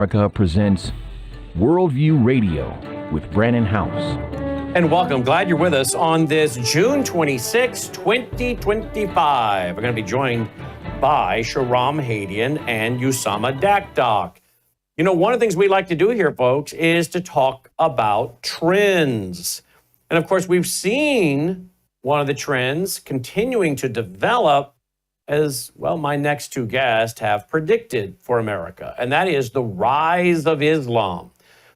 America presents Worldview Radio with Brannon House. And welcome. Glad you're with us on this June 26, 2025. We're going to be joined by Shahram Hadian and Usama Dakdok. You know, one of the things we like to do here, folks, is to talk about trends. And of course, we've seen one of the trends continuing to develop as, well, my next two guests have predicted for America, and that is the rise of Islam.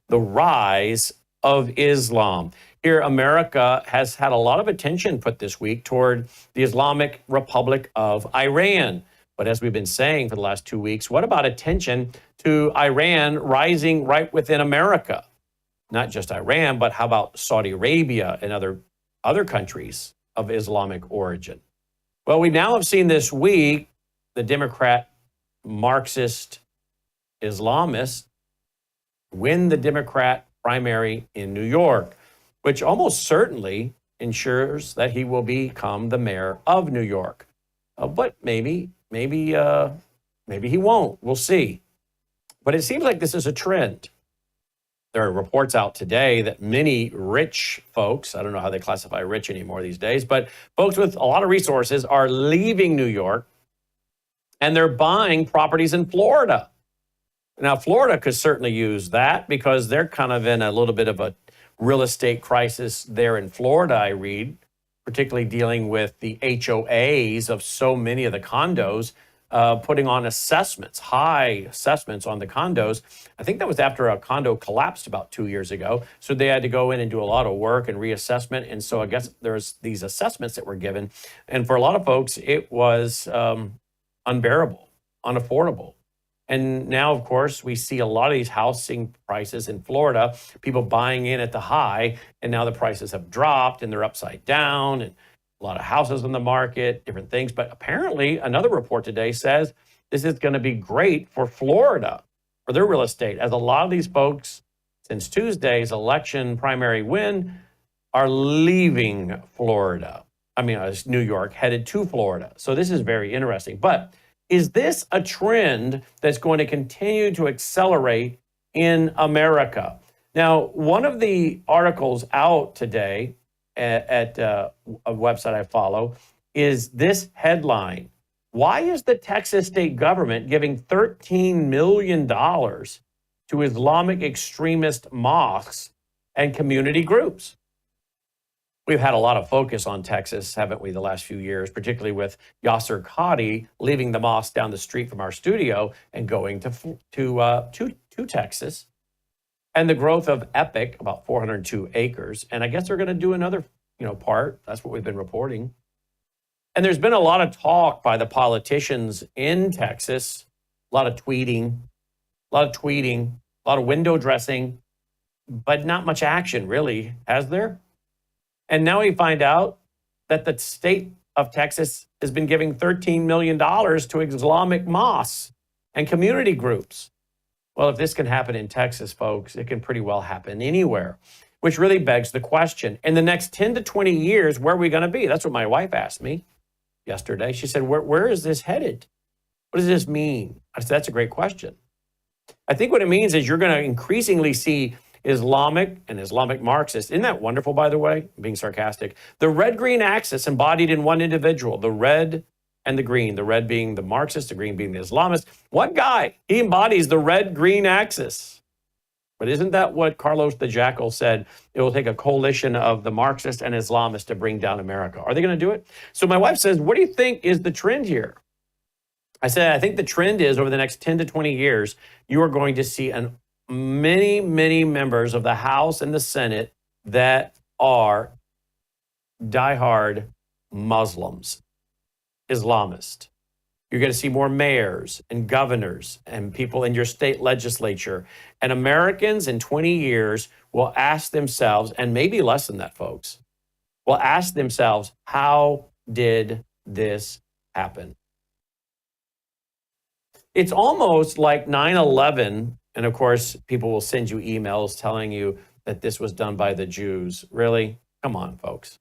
The rise of Islam. Here, America has had a lot of attention put this week toward the Islamic Republic of Iran. But as we've been saying for the last 2 weeks, what about attention to Iran rising right within America? Not just Iran, but how about Saudi Arabia and other countries of Islamic origin? Well, we now have seen this week the Democrat Marxist Islamists win the Democrat primary in New York, which almost certainly ensures that he will become the mayor of New York. But maybe he won't. We'll see. But it seems like this is a trend. There are reports out today that many rich folks, I don't know how they classify rich anymore these days, but folks with a lot of resources are leaving New York and they're buying properties in Florida. Now, Florida could certainly use that because they're kind of in a little bit of a real estate crisis there in Florida, I read, particularly dealing with the HOAs of so many of the condos, putting on assessments, high assessments on the condos. I think that was after a condo collapsed about 2 years ago. So they had to go in and do a lot of work and reassessment. And so I guess there's these assessments that were given. And for a lot of folks, it was unbearable, unaffordable. And now, of course, we see a lot of these housing prices in Florida, people buying in at the high, and now the prices have dropped and they're upside down, and a lot of houses on the market, different things. But apparently, another report today says this is going to be great for Florida, for their real estate, as a lot of these folks, since Tuesday's election primary win, are leaving New York, headed to Florida. So this is very interesting. But is this a trend that's going to continue to accelerate in America? Now, one of the articles out today at a website I follow is this headline: why is the Texas state government giving $13 million to Islamic extremist mosques and community groups? We've had a lot of focus on Texas, haven't we, the last few years, particularly with Yasser Qadi leaving the mosque down the street from our studio and going to Texas, and the growth of Epic, about 402 acres. And I guess they're going to do another, part. That's what we've been reporting. And there's been a lot of talk by the politicians in Texas, a lot of tweeting, a lot of window dressing, but not much action, really, has there? And now we find out that the state of Texas has been giving $13 million to Islamic mosques and community groups. Well, if this can happen in Texas, folks, it can pretty well happen anywhere, which really begs the question, in the next 10 to 20 years, where are we going to be? That's what my wife asked me yesterday. She said, where is this headed? What does this mean? I said, that's a great question. I think what it means is you're going to increasingly see Islamic and Islamic Marxist. Isn't that wonderful, by the way? I'm being sarcastic. The red-green axis embodied in one individual, the red and the green, the red being the Marxist, the green being the Islamist. One guy, he embodies the red-green axis. But isn't that what Carlos the Jackal said? It will take a coalition of the Marxists and Islamists to bring down America. Are they going to do it? So my wife says, what do you think is the trend here? I said, I think the trend is over the next 10 to 20 years, you are going to see many members of the House and the Senate that are diehard Muslims, Islamist. You're going to see more mayors and governors and people in your state legislature. And Americans in 20 years will ask themselves, and maybe less than that, folks, will ask themselves, how did this happen? It's almost like 9/11. And of course, people will send you emails telling you that this was done by the Jews. Really? Come on, folks.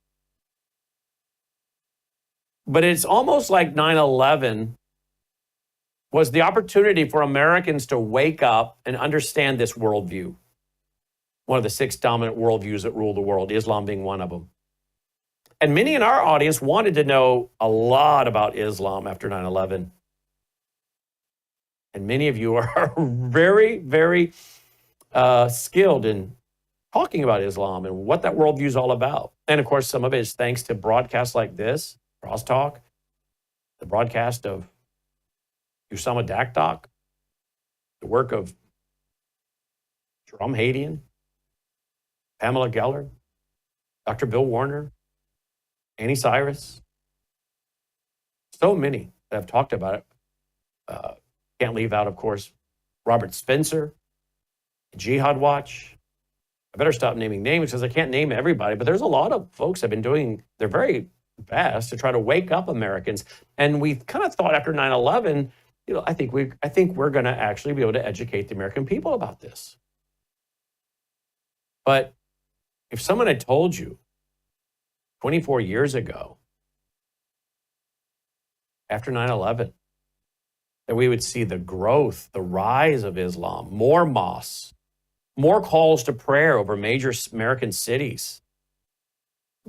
But it's almost like 9/11 was the opportunity for Americans to wake up and understand this worldview. One of the 6 dominant worldviews that rule the world, Islam being one of them. And many in our audience wanted to know a lot about Islam after 9/11. And many of you are very, very skilled in talking about Islam and what that worldview is all about. And of course, some of it is thanks to broadcasts like this, Crosstalk, the broadcast of Usama Dakdock, the work of Jerome Hadian, Pamela Geller, Dr. Bill Warner, Annie Cyrus. So many that have talked about it. Can't leave out, of course, Robert Spencer, Jihad Watch. I better stop naming names because I can't name everybody, but there's a lot of folks that have been doing their very best to try to wake up Americans. And we kind of thought after 9/11, I think we're going to actually be able to educate the American people about this. But if someone had told you 24 years ago, after 9/11, that we would see the growth, the rise of Islam, more mosques, more calls to prayer over major American cities,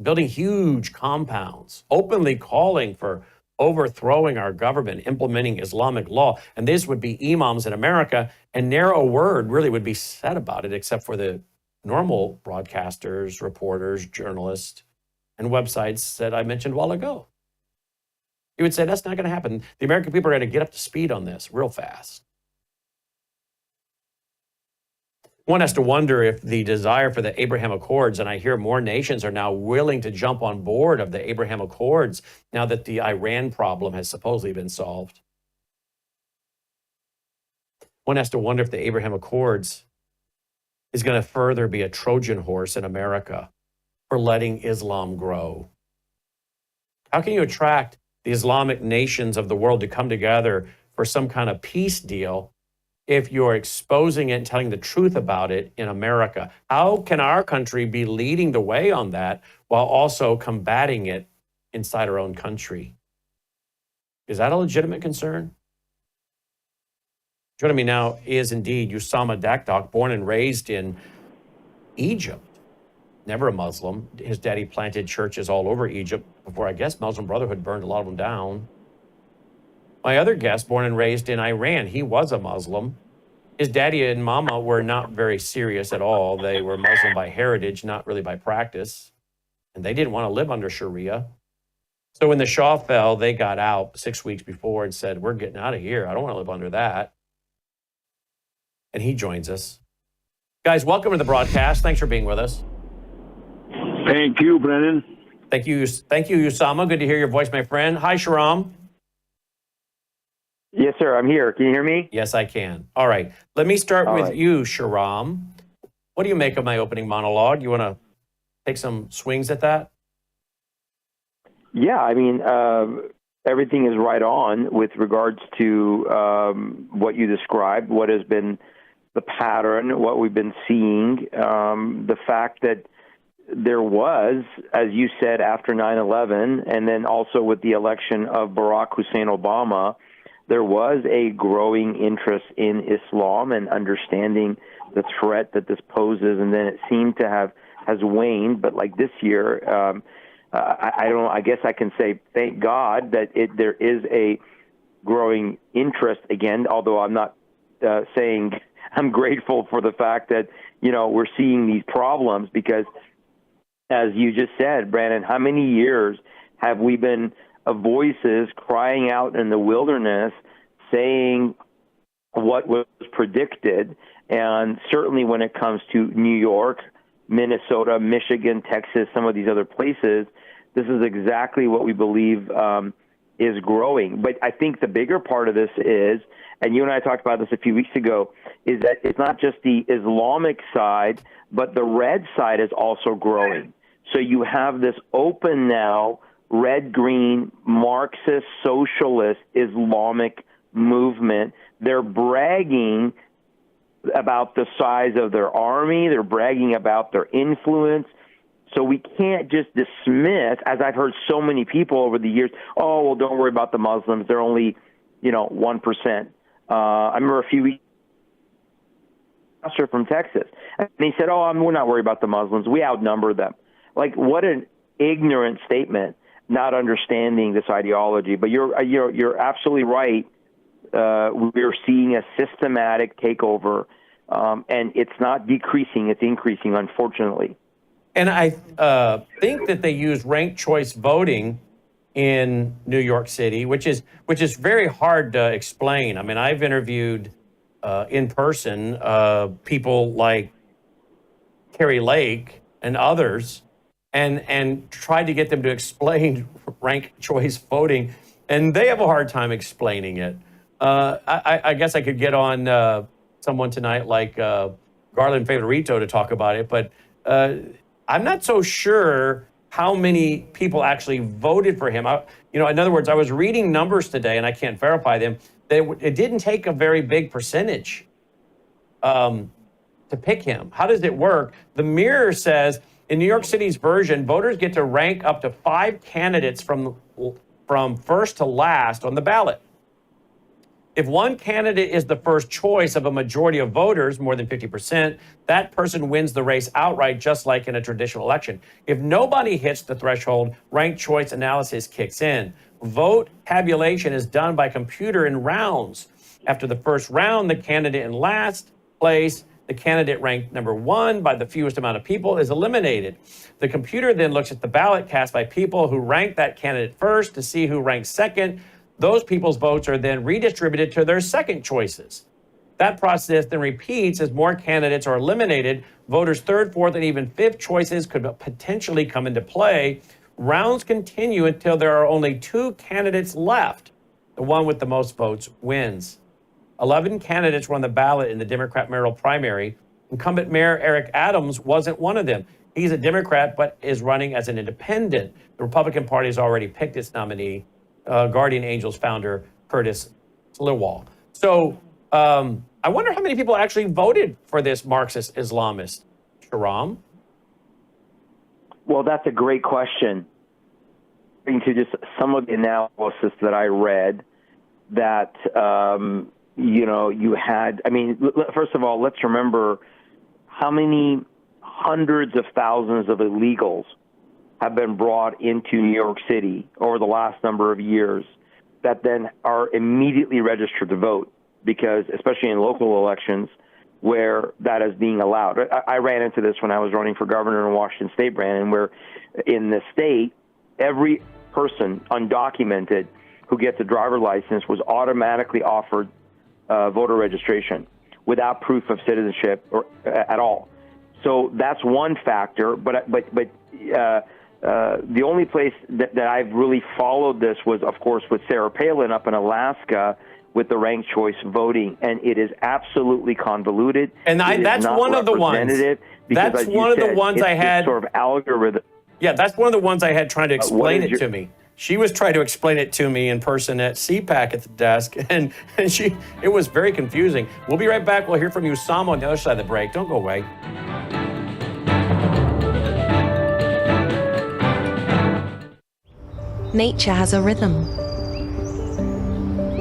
building huge compounds, openly calling for overthrowing our government, implementing Islamic law. And this would be imams in America, and ne'er a word really would be said about it except for the normal broadcasters, reporters, journalists, and websites that I mentioned a while ago. You would say that's not going to happen. The American people are going to get up to speed on this real fast. One has to wonder if the desire for the Abraham Accords, and I hear more nations are now willing to jump on board of the Abraham Accords now that the Iran problem has supposedly been solved. One has to wonder if the Abraham Accords is going to further be a Trojan horse in America for letting Islam grow. How can you attract the Islamic nations of the world to come together for some kind of peace deal if you're exposing it and telling the truth about it in America? How can our country be leading the way on that while also combating it inside our own country? Is that a legitimate concern? Joining me now is indeed Usama Dakdock, born and raised in Egypt. Never a Muslim. His daddy planted churches all over Egypt before, I guess, Muslim Brotherhood burned a lot of them down. My other guest, born and raised in Iran, he was a Muslim. His daddy and mama were not very serious at all. They were Muslim by heritage, not really by practice. And they didn't want to live under Sharia. So when the Shah fell, they got out 6 weeks before and said, we're getting out of here. I don't want to live under that. And he joins us. Guys, welcome to the broadcast. Thanks for being with us. Thank you, Brennan. Thank you, Usama. Good to hear your voice, my friend. Hi, Shahram. Yes, sir. I'm here. Can you hear me? Yes, I can. All right. Let me start with you, Shahram. What do you make of my opening monologue? You want to take some swings at that? Yeah, I mean, everything is right on with regards to what you described, what has been the pattern, what we've been seeing, the fact that there was, as you said, after 9/11, and then also with the election of Barack Hussein Obama, there was a growing interest in Islam and understanding the threat that this poses, and then it seemed to has waned. But like this year, I guess I can say thank God that there is a growing interest again. Although I'm not saying I'm grateful for the fact that we're seeing these problems, because as you just said, Brandon, how many years have we been voices crying out in the wilderness saying what was predicted? And certainly when it comes to New York, Minnesota, Michigan, Texas, some of these other places, this is exactly what we believe is growing. But I think the bigger part of this is, and you and I talked about this a few weeks ago, is that it's not just the Islamic side, but the red side is also growing. So you have this open now, red-green, Marxist, socialist, Islamic movement. They're bragging about the size of their army. They're bragging about their influence. So we can't just dismiss, as I've heard so many people over the years, oh, well, don't worry about the Muslims. They're only, 1%. I remember a few weeks from Texas, and he said, "Oh, we're not worried about the Muslims. We outnumber them." Like, what an ignorant statement, not understanding this ideology. But you're absolutely right. We're seeing a systematic takeover, and it's not decreasing; it's increasing, unfortunately. And I think that they use ranked choice voting in New York City, which is very hard to explain. I mean, I've interviewed in person people like Carrie Lake and others, and tried to get them to explain ranked choice voting, and they have a hard time explaining it. I guess I could get on someone tonight like Garland Favorito to talk about it, but I'm not so sure how many people actually voted for him. In other words, I was reading numbers today, and I can't verify them. It didn't take a very big percentage to pick him. How does it work? The Mirror says in New York City's version, voters get to rank up to 5 candidates from first to last on the ballot. If one candidate is the first choice of a majority of voters, more than 50%, that person wins the race outright, just like in a traditional election. If nobody hits the threshold, ranked choice analysis kicks in. Vote tabulation is done by computer in rounds. After the first round, the candidate in last place, the candidate ranked number 1 by the fewest amount of people, is eliminated. The computer then looks at the ballot cast by people who ranked that candidate first to see who ranks second. Those people's votes are then redistributed to their second choices. That process then repeats as more candidates are eliminated. Voters' third, fourth, and even fifth choices could potentially come into play. Rounds continue until there are only 2 candidates left. The one with the most votes wins. 11 candidates were on the ballot in the Democrat mayoral primary. Incumbent Mayor Eric Adams wasn't one of them. He's a Democrat, but is running as an independent. The Republican Party has already picked its nominee, Guardian Angels founder Curtis Sliwell. So I wonder how many people actually voted for this Marxist Islamist, Shahram? Well, that's a great question. To just some of the analysis that I read, that you had. I mean, first of all, let's remember how many hundreds of thousands of illegals have been brought into New York City over the last number of years that then are immediately registered to vote, because especially in local elections where that is being allowed. I ran into this when I was running for governor in Washington State, Brandon, where in the state, every person undocumented who gets a driver license was automatically offered voter registration without proof of citizenship or at all. So that's one factor, but the only place that I've really followed this was, of course, with Sarah Palin up in Alaska with the ranked choice voting, and it is absolutely convoluted. And that's one of the ones. That's one of the ones I had. Sort of algorithm. Yeah, that's one of the ones I had trying to explain it to me. She was trying to explain it to me in person at CPAC at the desk, and it was very confusing. We'll be right back. We'll hear from Usama on the other side of the break. Don't go away. Nature has a rhythm,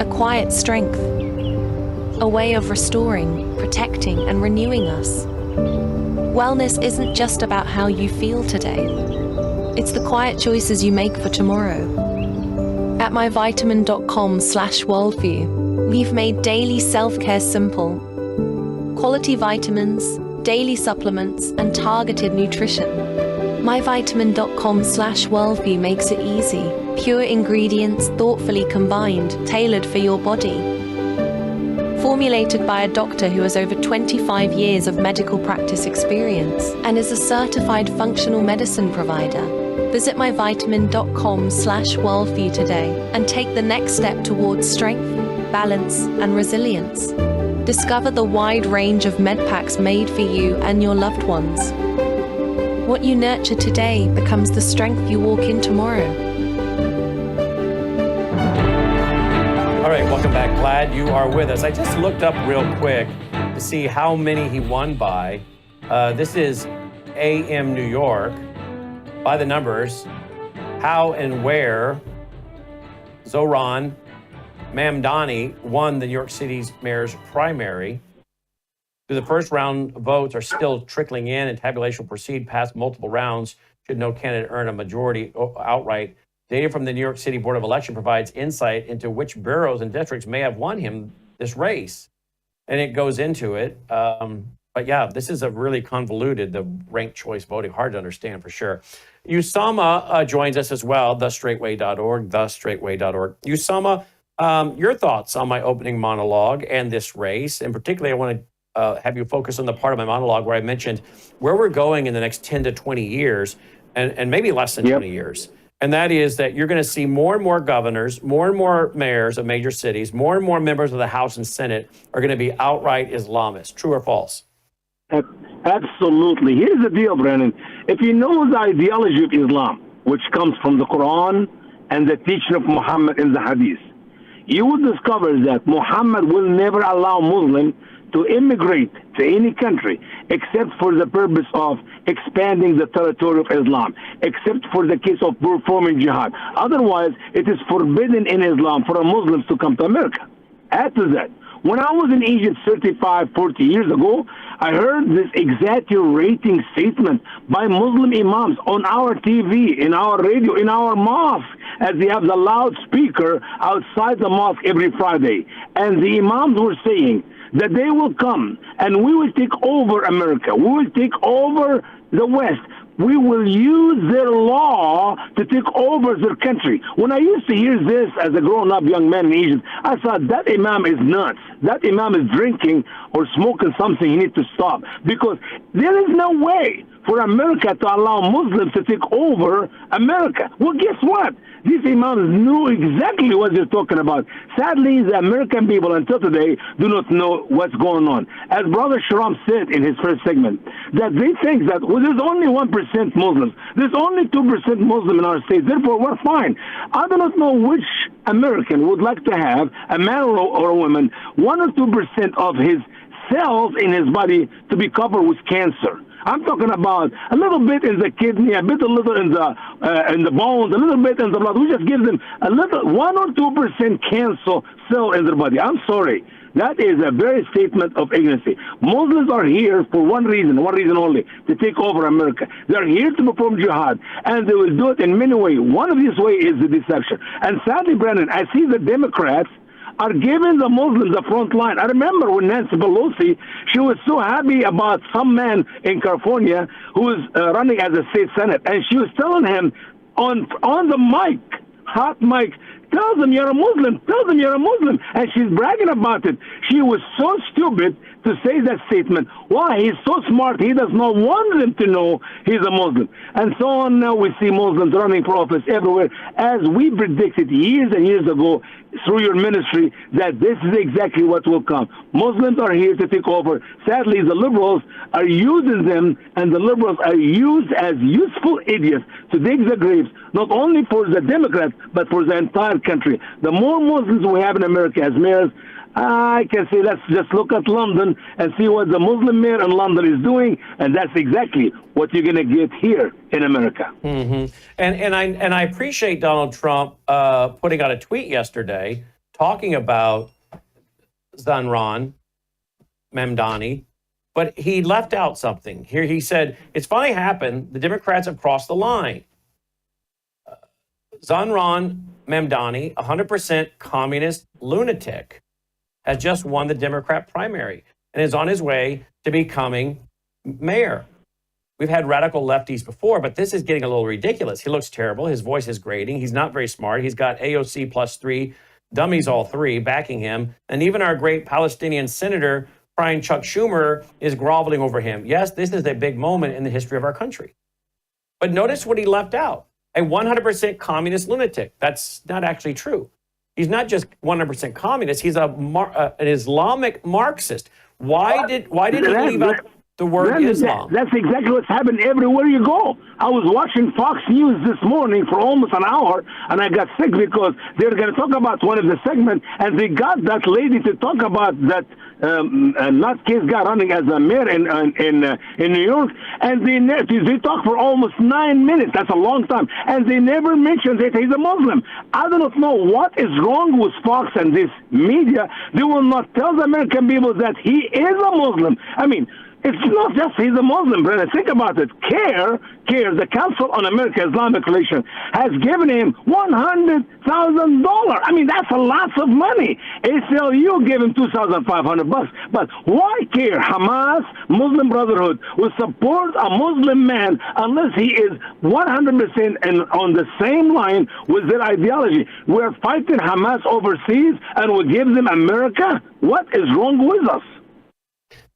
a quiet strength, a way of restoring, protecting, and renewing us. Wellness isn't just about how you feel today. It's the quiet choices you make for tomorrow. At myvitamin.com/worldview, we've made daily self-care simple. Quality vitamins, daily supplements, and targeted nutrition. myvitamin.com/worldview makes it easy. Pure ingredients thoughtfully combined, tailored for your body. Formulated by a doctor who has over 25 years of medical practice experience and is a certified functional medicine provider. Visit myvitamin.com/worldview today and take the next step towards strength, balance, and resilience. Discover the wide range of med packs made for you and your loved ones. What you nurture today becomes the strength you walk in tomorrow. All right, welcome back. Glad you are with us. I just looked up real quick to see how many he won by. This is AM New York. By the numbers, how and where Zoran Mamdani won the New York City's mayor's primary. The first round votes are still trickling in, and tabulation will proceed past multiple rounds should no candidate earn a majority outright. Data from the New York City Board of Election provides insight into which boroughs and districts may have won him this race. And it goes into it. But yeah, this is a really convoluted, the ranked choice voting, hard to understand for sure. Usama joins us as well, thestraightway.org, thestraightway.org. Usama, your thoughts on my opening monologue and this race? And particularly, I want to have you focus on the part of my monologue where I mentioned where we're going in the next 10 to 20 years, and maybe less than 20 years. And that is that you're going to see more and more governors, more and more mayors of major cities, more and more members of the House and Senate are going to be outright Islamists. True or false? Absolutely. Here's the deal, Brennan. If you know the ideology of Islam, which comes from the Quran and the teaching of Muhammad in the Hadith, you will discover that Muhammad will never allow Muslims to immigrate to any country except for the purpose of expanding the territory of Islam, except for the case of performing jihad. Otherwise, it is forbidden in Islam for Muslims to come to America. Add to that, when I was in Egypt 35, 40 years ago, I heard this exaggerating statement by Muslim imams on our TV, in our radio, in our mosque, as they have the loudspeaker outside the mosque every Friday. And the imams were saying that they will come and we will take over America. We will take over the West. We will use their law to take over their country. When I used to hear this as a grown-up young man in Egypt, I thought that imam is nuts. That imam is drinking or smoking something he needs to stop. Because there is no way for America to allow Muslims to take over America. Well, guess what? These imams knew exactly what they're talking about. Sadly, the American people until today do not know what's going on. As Brother Shahram said in his first segment, that they think that there's only 1% Muslims. There's only 2% Muslim in our state. Therefore, we're fine. I do not know which American would like to have, a man or a woman, 1 or 2% of his cells in his body to be covered with cancer. I'm talking about a little bit in the kidney, a little in the bones, a little bit in the blood. We just give them a little 1 or 2% cancer cell in their body. I'm sorry. That is a very statement of ignorance. Muslims are here for one reason only, to take over America. They're here to perform jihad, and they will do it in many ways. One of these ways is the deception. And sadly, Brennan, I see the Democrats are giving the Muslims the front line. I remember when Nancy Pelosi, she was so happy about some man in California who was running as a state senate, and she was telling him on the mic, hot mic, tell them you're a Muslim, tell them you're a Muslim, and she's bragging about it. She was so stupid to say that statement. Why? He's so smart, he does not want them to know he's a Muslim. And so on. Now we see Muslims running for office everywhere, as we predicted years and years ago through your ministry, that this is exactly what will come. Muslims are here to take over. Sadly, the liberals are using them, and the liberals are used as useful idiots to dig the graves, not only for the Democrats, but for the entire country. The more Muslims we have in America as mayors, I can say let's just look at London and see what the Muslim mayor in London is doing, and that's exactly what you're going to get here in America. Mm-hmm. And I appreciate Donald Trump putting out a tweet yesterday talking about Zanran Mamdani, but he left out something. Here he said, it's finally happened. The Democrats have crossed the line. Zanran Mamdani, 100% communist lunatic, has just won the Democrat primary and is on his way to becoming mayor. We've had radical lefties before, but this is getting a little ridiculous. He looks terrible. His voice is grating. He's not very smart. He's got AOC plus 3, dummies all 3 backing him. And even our great Palestinian senator, crying Chuck Schumer, is groveling over him. Yes, this is a big moment in the history of our country. But notice what he left out. A 100% communist lunatic. That's not actually true. He's not just 100% communist. He's an Islamic Marxist. Why did he leave out? the word Brandon, Islam. That's exactly what's happened everywhere you go. I was watching Fox News this morning for almost an hour, and I got sick because they were going to talk about one of the segments, and they got that lady to talk about that nutcase guy running as a mayor in New York, and they talked for almost 9 minutes. That's a long time, and they never mentioned that he's a Muslim. I do not know what is wrong with Fox and this media. They will not tell the American people that he is a Muslim. I mean, it's not just he's a Muslim, brother. Think about it. CARE, the Council on American-Islamic Relations, has given him $100,000. I mean, that's a lot of money. ACLU gave him $2,500. But why CARE, Hamas, Muslim Brotherhood, will support a Muslim man unless he is 100% and on the same line with their ideology? We're fighting Hamas overseas and we give them America? What is wrong with us?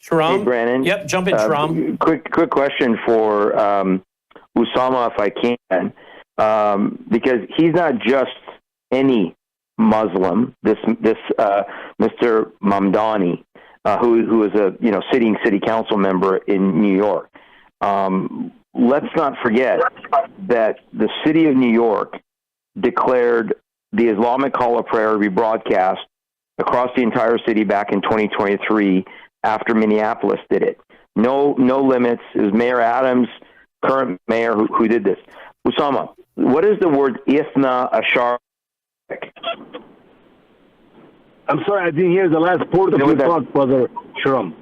Shahram? Hey, Brandon. Yep, jump in, Shahram. Quick question for Usama, if I can, because he's not just any Muslim. This Mr. Mamdani, who is a sitting city council member in New York. Let's not forget that the city of New York declared the Islamic call of prayer to be broadcast across the entire city back in 2023. After Minneapolis did it. No limits. It was Mayor Adams, current mayor, who did this. Usama, what is the word Ithna Ashar? I'm sorry, I didn't hear the last part of your talk, Brother Shahram.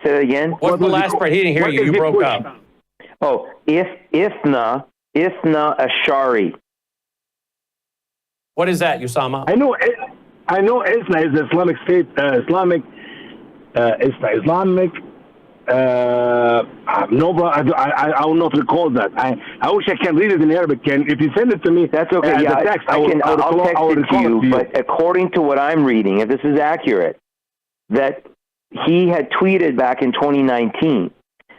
Say that again? What's the last part? He didn't hear you. You broke up. Oh, Ithna Ashari. What is that, Usama? I know Ithna is the Islamic State, Islamic. No, bro, I will not recall that. I wish I can read it in Arabic. If you send it to me, that's okay. Yeah, text, I'll text it to you. But according to what I'm reading, if this is accurate, that he had tweeted back in 2019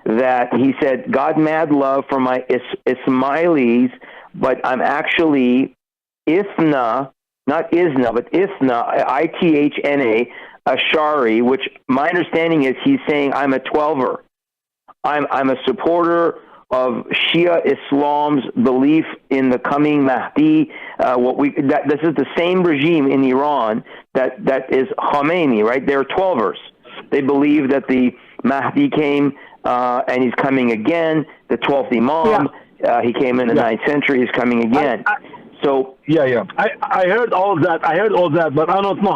that he said, "God mad love for my Ismailis, but I'm actually Ithna, not Isna, but Ithna, Ithna." Ashari, which my understanding is he's saying I'm a 12er. I'm a supporter of Shia Islam's belief in the coming Mahdi. This is the same regime in Iran that is Khomeini, right? They're 12ers. They believe that the Mahdi came and he's coming again. The 12th Imam, he came in the 9th century. He's coming again. I heard all that. But I don't know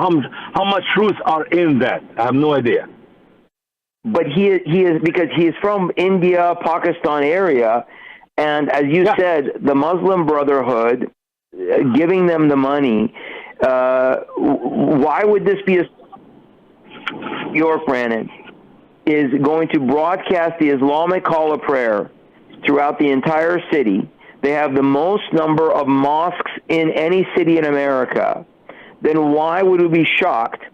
how much truth are in that. I have no idea. But he is because he is from India, Pakistan area, and as you said, the Muslim Brotherhood giving them the money. Why would this be York, Brandon, is going to broadcast the Islamic call of prayer throughout the entire city? They have the most number of mosques in any city in America. Then why would we be shocked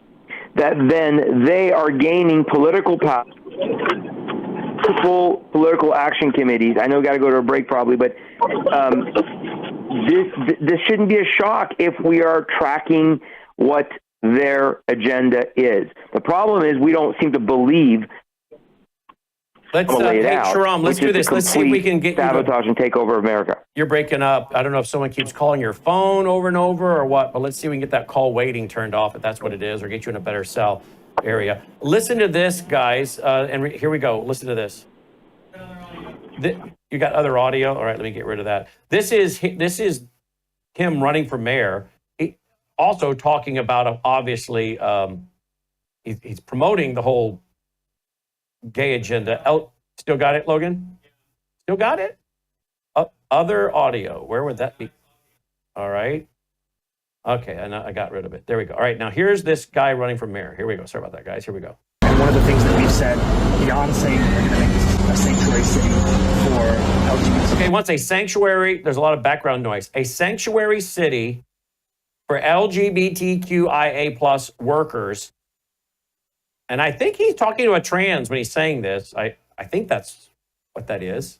that then they are gaining political power, political action committees? I know we got to go to a break probably, but this shouldn't be a shock if we are tracking what their agenda is. The problem is we don't seem to believe. Let's Shahram, let's do this. Let's see if we can get sabotage and take over America. You're breaking up. I don't know if someone keeps calling your phone over and over or what, but let's see if we can get that call waiting turned off if that's what it is, or get you in a better cell area. Listen to this, guys, and here we go. Listen to this. You got other audio? All right, let me get rid of that. This is him running for mayor. Also talking about, obviously, he's promoting the whole gay agenda. Still got it, Logan? Still got it? Other audio. Where would that be? All right. Okay, and I got rid of it. There we go. All right, now here's this guy running for mayor. Here we go. Sorry about that, guys. Here we go. And one of the things that we've said beyond saying we're going to make this a sanctuary city for LGBT. Okay, once a sanctuary, there's a lot of background noise. A sanctuary city for LGBTQIA plus workers. And I think he's talking to a trans when he's saying this. I think that's what that is.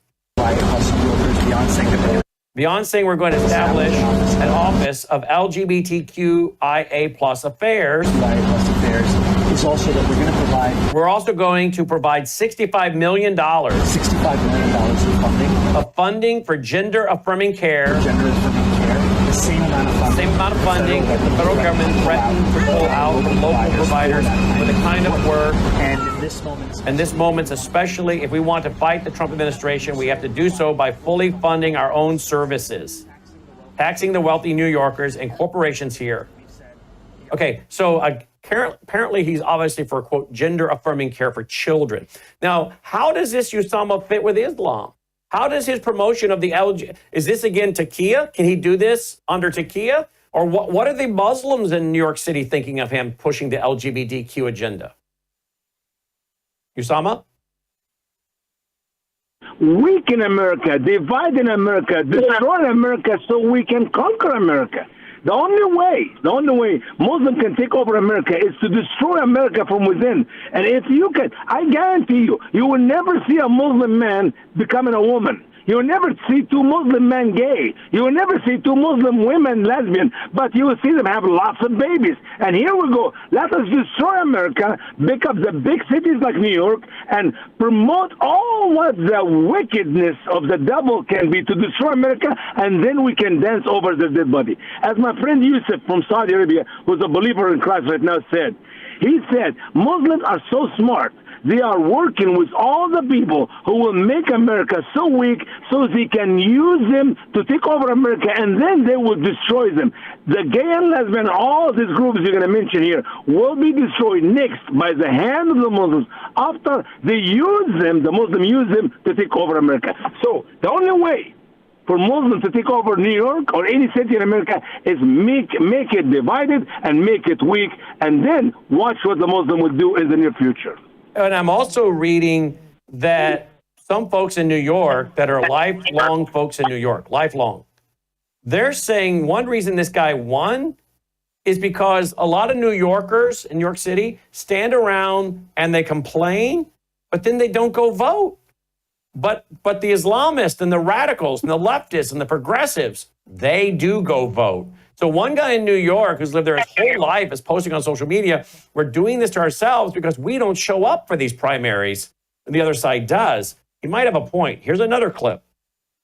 Beyond saying we're going to establish an office of LGBTQIA plus affairs. It's also that we're going to provide provide. We're also going to provide $65 million $65 million of funding for gender-affirming care. Gender-affirming care. The same amount of funding that the federal government threatened to pull out from local providers for the kind of work. And in this moment, especially if we want to fight the Trump administration, we have to do so by fully funding our own services, taxing the wealthy New Yorkers and corporations here. Okay, so apparently he's obviously for, quote, gender-affirming care for children. Now, how does this, Usama, fit with Islam? How does his promotion of the is this again taqiyya? Can he do this under taqiyya? Or what are the Muslims in New York City thinking of him pushing the LGBTQ agenda? Usama? Weaken America, divide in America, destroy America so we can conquer America. The only way Muslims can take over America is to destroy America from within. And if you can, I guarantee you, you will never see a Muslim man becoming a woman. You will never see two Muslim men gay. You will never see two Muslim women lesbian, but you will see them have lots of babies. And here we go. Let us destroy America, pick up the big cities like New York, and promote all what the wickedness of the devil can be to destroy America, and then we can dance over the dead body. As my friend Yusuf from Saudi Arabia, who's a believer in Christ right now, said, he said, Muslims are so smart. They are working with all the people who will make America so weak so they can use them to take over America, and then they will destroy them. The gay and lesbian, all these groups you're going to mention here, will be destroyed next by the hand of the Muslims after they use them, the Muslims use them to take over America. So the only way for Muslims to take over New York or any city in America is make it divided and make it weak, and then watch what the Muslim will do in the near future. And I'm also reading that some folks in New York that are lifelong folks in New York, lifelong, they're saying one reason this guy won is because a lot of New Yorkers in New York City stand around and they complain, but then they don't go vote. But the Islamists and the radicals and the leftists and the progressives, they do go vote. So one guy in New York who's lived there his whole life is posting on social media, we're doing this to ourselves because we don't show up for these primaries, and the other side does. He might have a point. Here's another clip.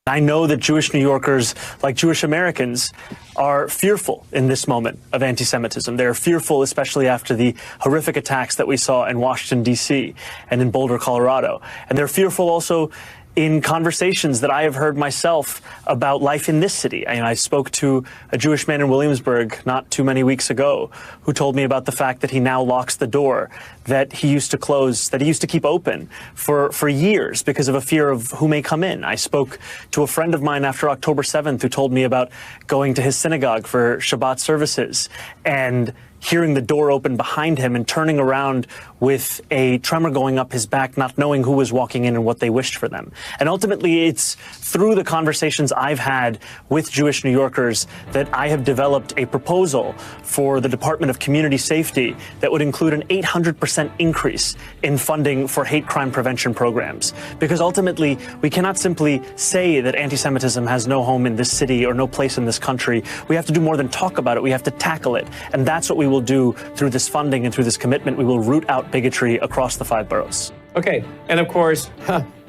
I know that Jewish New Yorkers, like Jewish Americans, are fearful in this moment of anti-Semitism. They're fearful, especially after the horrific attacks that we saw in Washington, D.C. and in Boulder, Colorado. And they're fearful also in conversations that I have heard myself about life in this city. I spoke to a Jewish man in Williamsburg not too many weeks ago who told me about the fact that he now locks the door that he used to close, that he used to keep open for years because of a fear of who may come in. I spoke to a friend of mine after October 7th who told me about going to his synagogue for Shabbat services and hearing the door open behind him and turning around with a tremor going up his back, not knowing who was walking in and what they wished for them. And ultimately, it's through the conversations I've had with Jewish New Yorkers that I have developed a proposal for the Department of Community Safety that would include an 800% increase in funding for hate crime prevention programs. Because ultimately, we cannot simply say that anti-Semitism has no home in this city or no place in this country. We have to do more than talk about it. We have to tackle it. And that's what we will do through this funding and through this commitment. We will root out bigotry across the 5 boroughs. Okay, and of course,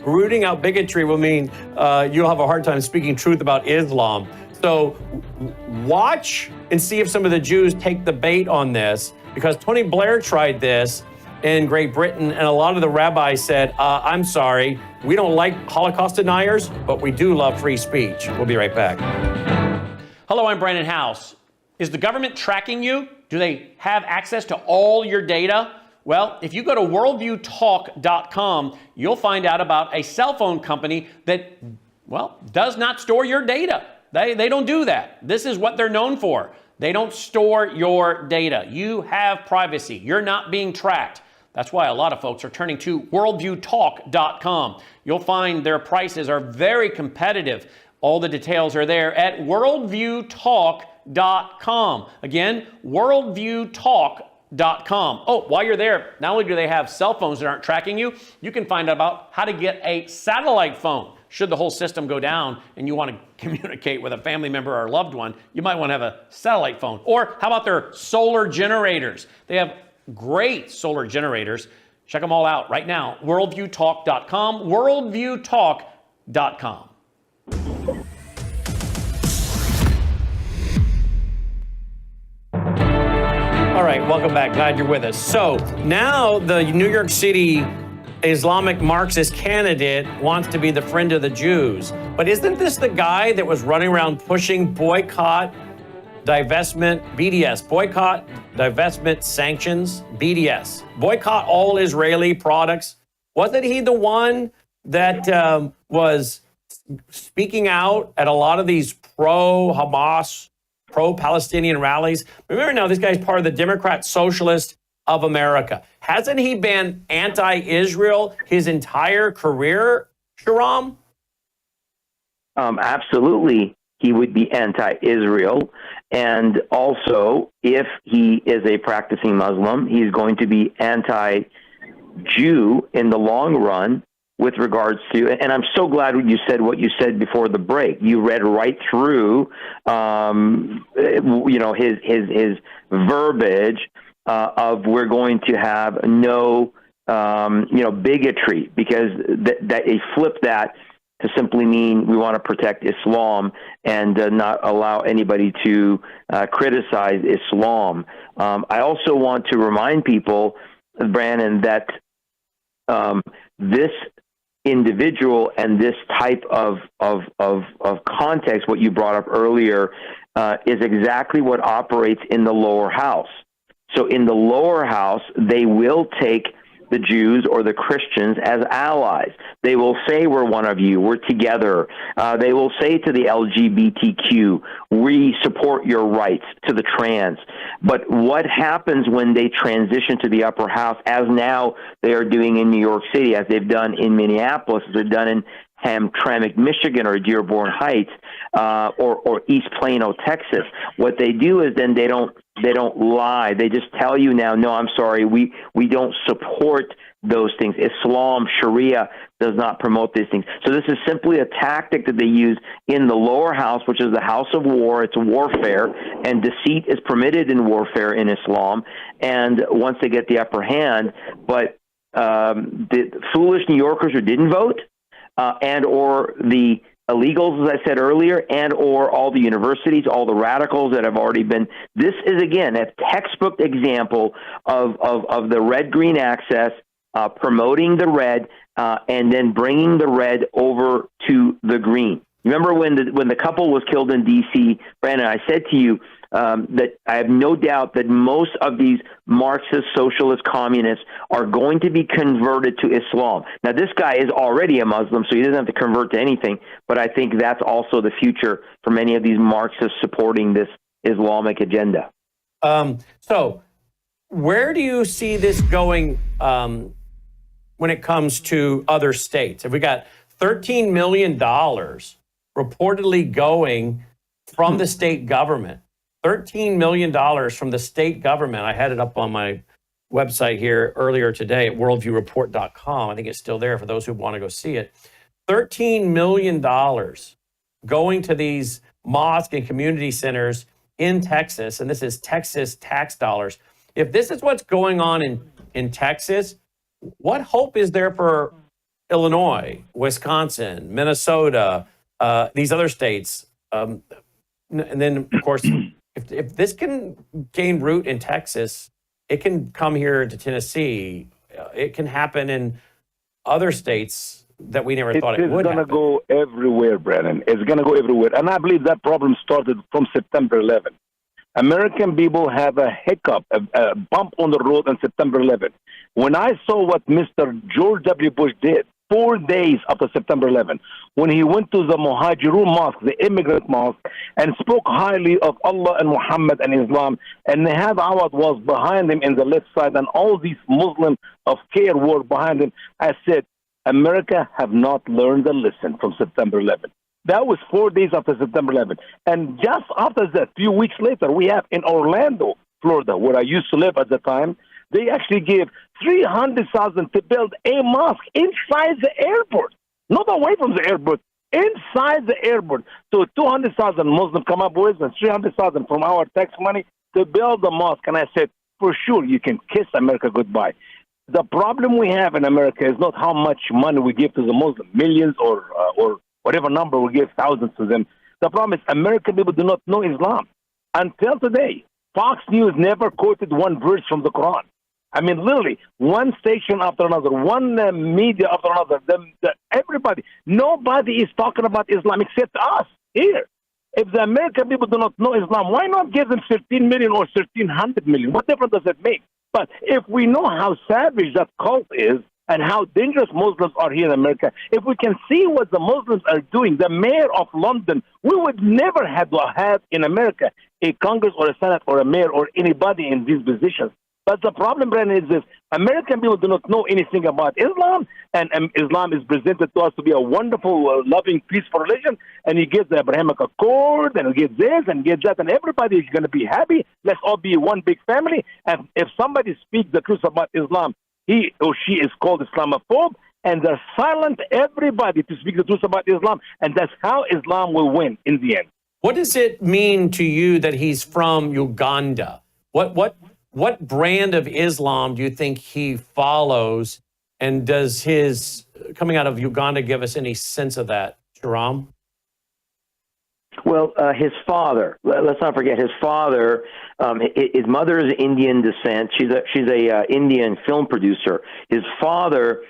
rooting out bigotry will mean you'll have a hard time speaking truth about Islam. So watch and see if some of the Jews take the bait on this, because Tony Blair tried this in Great Britain, and a lot of the rabbis said, I'm sorry, we don't like Holocaust deniers, but we do love free speech. We'll be right back. Hello, I'm Brandon House. Is the government tracking you? Do they have access to all your data? Well, if you go to worldviewtalk.com, you'll find out about a cell phone company that, well, does not store your data. They don't do that. This is what they're known for. They don't store your data. You have privacy. You're not being tracked. That's why a lot of folks are turning to worldviewtalk.com. You'll find their prices are very competitive. All the details are there at worldviewtalk.com. Again, worldviewtalk.com. Oh, while you're there, not only do they have cell phones that aren't tracking you, you can find out about how to get a satellite phone. Should the whole system go down and you want to communicate with a family member or a loved one, you might want to have a satellite phone. Or how about their solar generators? They have great solar generators. Check them all out right now. Worldviewtalk.com, worldviewtalk.com. All right, welcome back. Glad you're with us. So now the New York City Islamic Marxist candidate wants to be the friend of the Jews. But isn't this the guy that was running around pushing boycott, divestment, BDS, boycott, divestment, sanctions, BDS, boycott all Israeli products? Wasn't he the one that was speaking out at a lot of these pro-Hamas, pro-Palestinian rallies? Remember now, this guy's part of the Democrat Socialist of America. Hasn't he been anti-Israel his entire career, Shahram? Absolutely, he would be anti-Israel. And also, if he is a practicing Muslim, he's going to be anti-Jew in the long run with regards to, and I'm so glad you said what you said before the break. You read right through, his verbiage of we're going to have no, bigotry, because that he flipped that to simply mean we want to protect Islam and not allow anybody to criticize Islam. I also want to remind people, Brandon, that this individual and this type of context, what you brought up earlier, is exactly what operates in the lower house. So in the lower house, they will take the Jews or the Christians as allies. They will say, we're one of you, we're together. They will say to the LGBTQ, we support your rights, to the trans. But what happens when they transition to the upper house, as now they are doing in New York City, as they've done in Minneapolis, as they've done in Hamtramck, Michigan, or Dearborn Heights, or East Plano, Texas? What they do is then they don't lie. They just tell you now, no, I'm sorry, we don't support those things. Islam, Sharia does not promote these things. So this is simply a tactic that they use in the lower house, which is the house of war. It's warfare, and deceit is permitted in warfare in Islam. And once they get the upper hand, but the foolish New Yorkers who didn't vote, and or the illegals, as I said earlier, and or all the universities, all the radicals that have already been. This is, again, a textbook example of the red-green axis, promoting the red, and then bringing the red over to the green. Remember when the couple was killed in D.C., Brandon, I said to you that I have no doubt that most of these Marxist, socialist, communists are going to be converted to Islam. Now, this guy is already a Muslim, so he doesn't have to convert to anything, but I think that's also the future for many of these Marxists supporting this Islamic agenda. So where do you see this going when it comes to other states? Have we got $13 million reportedly going from the state government? $13 million from the state government. I had it up on my website here earlier today at worldviewreport.com. I think it's still there for those who want to go see it. $13 million going to these mosque and community centers in Texas, and this is Texas tax dollars. If this is what's going on in Texas, what hope is there for Illinois, Wisconsin, Minnesota, these other states? And then, of course, if this can gain root in Texas, it can come here to Tennessee. It can happen in other states that we never thought it would happen. It's going to go everywhere, Brandon. It's going to go everywhere. And I believe that problem started from September 11. American people have a hiccup, a bump on the road on September 11. When I saw what Mr. George W. Bush did 4 days after September 11, when he went to the Muhajirun Mosque, the immigrant mosque, and spoke highly of Allah and Muhammad and Islam, and Nihad Awad was behind him in the left side, and all these Muslims of care were behind him, I said, America have not learned the lesson from September 11. That was 4 days after September 11. And just after that, a few weeks later, we have in Orlando, Florida, where I used to live at the time, they actually gave $300,000 to build a mosque inside the airport, not away from the airport, inside the airport. So 200,000 Muslims come up with and 300,000 from our tax money to build the mosque. And I said, for sure, you can kiss America goodbye. The problem we have in America is not how much money we give to the Muslims, millions or whatever number we give, thousands to them. The problem is American people do not know Islam. Until today, Fox News never quoted one verse from the Quran. I mean, literally, one station after another, one media after another, everybody, nobody is talking about Islam except us here. If the American people do not know Islam, why not give them 13 million or 1,300 million? What difference does it make? But if we know how savage that cult is and how dangerous Muslims are here in America, if we can see what the Muslims are doing, the mayor of London, we would never have to have in America a Congress or a Senate or a mayor or anybody in these positions. But the problem, Brandon, is this. American people do not know anything about Islam, and Islam is presented to us to be a wonderful, loving, peaceful religion, and you get the Abrahamic Accord, and you get this, and get that, and everybody is going to be happy. Let's all be one big family. And if somebody speaks the truth about Islam, he or she is called Islamophobe, and they're silent everybody to speak the truth about Islam, and that's how Islam will win in the end. What does it mean to you that he's from Uganda? What brand of Islam do you think he follows? And does his coming out of Uganda give us any sense of that, Shahram? Well, his father, let's not forget his father, his mother is Indian descent. She's a Indian film producer. His father